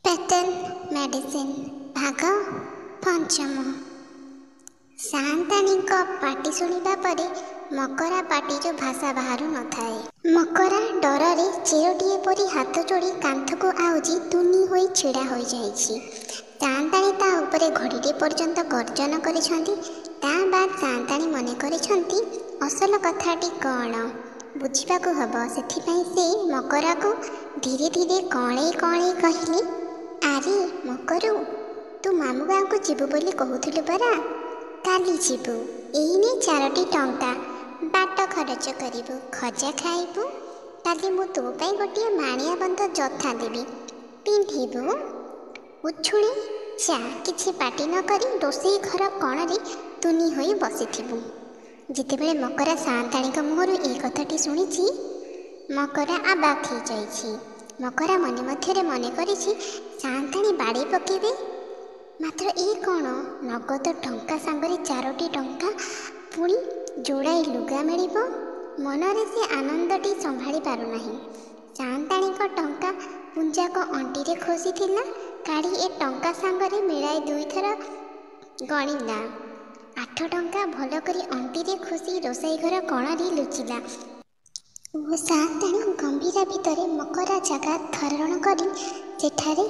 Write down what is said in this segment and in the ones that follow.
Pattern medicine भाग पंचम। सान्ताणी पाटी शुणिबा परे मकरा पाटी भाषा बाहर न थाए। मकरा डर चेरटीए परी हाथ जोड़ी कांथ को आउजी तुनी होई छिड़ा हो जाइछि। सान्ताणी ता उपरे घड़ीटे पर्यंत गर्जन करिसेंती। ता बाद सान्ताणी मने करिसेंती असल कथाटी कौन बुझिबाकू हब। सेथिपाई से मकरा को धीरे धीरे कौड़े कौड़े कहले, आरे मकरू, तू मामू गाँव को जीवु बोली कहूथिलु परा। काली जीवु, एइने 4टी टंका बाट खर्च करिबु, खजा खाइबु। काली मु तो पाई गोटे माणिया बंध जथा देबी, पिंधिबु, उछुणी चा किछि पाटी न करी रोषेई घर कणरे तुनी होई बसिथिबु। जितेबेले मकरा सान्ताणी मुहरु ए कथाटी शुणिछि, मकरा आबाक हो जाइछि। मकरा मने मध्यरे मने करिछि सान्ताणी बाड़ी पकेबे। मात्र ए कौन नगद टंका सांगरे 4टी टंका पुणी जोड़ाई लुगा मिलिबो। मनरे से आनंदटी संभाली पारु नाही। सान्ताणी को टंका पुंजाक अंटीरे खोसी थिला। काढ़ी ए टंका सांगरे मिलाई 2 थर गणिला। 8 टंका भल करी अंटीरे खोसी रोषाई घर कणारी लुचिला। ओ सान्ताणी गंभीरा भितर मकरा जगह धरण करी सेठारे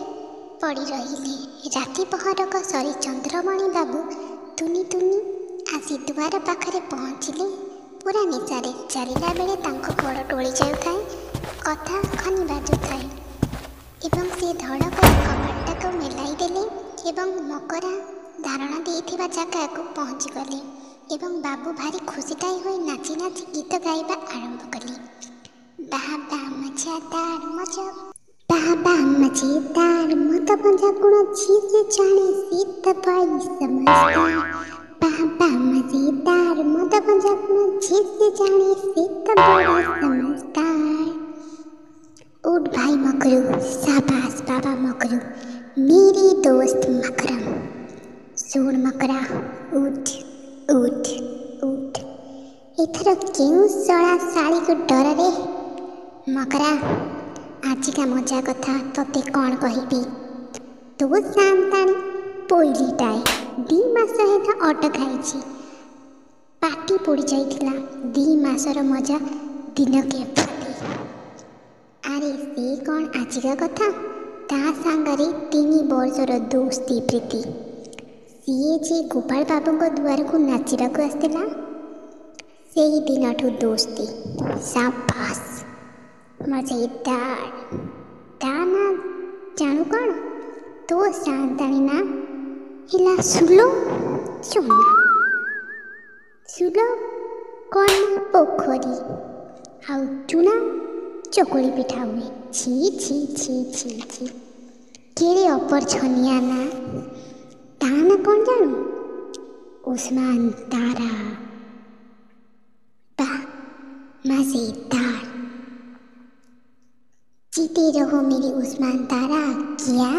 पड़ी रहिले। राति पहरक सरी चंद्रमणि बाबू तुनी तुनी आसी दुआर पाखरे पहुँचिले। पूरा निशारे चलिला बेले तांको गोड़ टोली जाउथाए, कथा खनि बाजुथाए एवं से धड़ कर कपाटा को मेलाई देले एवं मकरा धारणा देइथिबा जगह को पहुँची गले एवं बाबू भारी खुशीटाई होई नाची नाची गीत गाइबा आरंभ कले। बाबा मजेदार मजा, बाबा मजेदार मत पंजा गुण झीसे जाने सीत पाई समझदार। बाबा मजेदार मत पंजा गुण झीसे जाने सीत पाई समझदार। उठ भाई मकरू, शाबाश बाबा मकरू, मेरी दोस्त मकरम। सुन मकरा, उठ उठ उठ, एथर क्यों सड़ा साड़ी को डर रे। मकरा, आजिका मजा कथा तते कौन कहबी। तू सान्ताणी पोइलीटाए 2 मास हेता अटकाइछि। पाटी पोड़ी जाइथिला। 2 मासर मजा दिनके फटे। आरे से कौन आजिका कथा, ता सांगरे 3 वर्षर दोस्ती प्रीति। सीए जे गोपाल बाबू दुआर को नाचिबाकू आसथिला, सेही दिनठू दोस्ती। शाबाश मजेदार। ता ना जानू कौन, तो सान्ताणी ना हिला सुलो चुना। सुलो कौन पोखरी आउ चुना चकुली पिठा हुए। छी छी छी छी छी, केड़े अपर छनिया ना। ता ना कौन जानू, उस्मान तारा। बा मजेदार। जीते रहो मेरी उस्मान तारा। क्या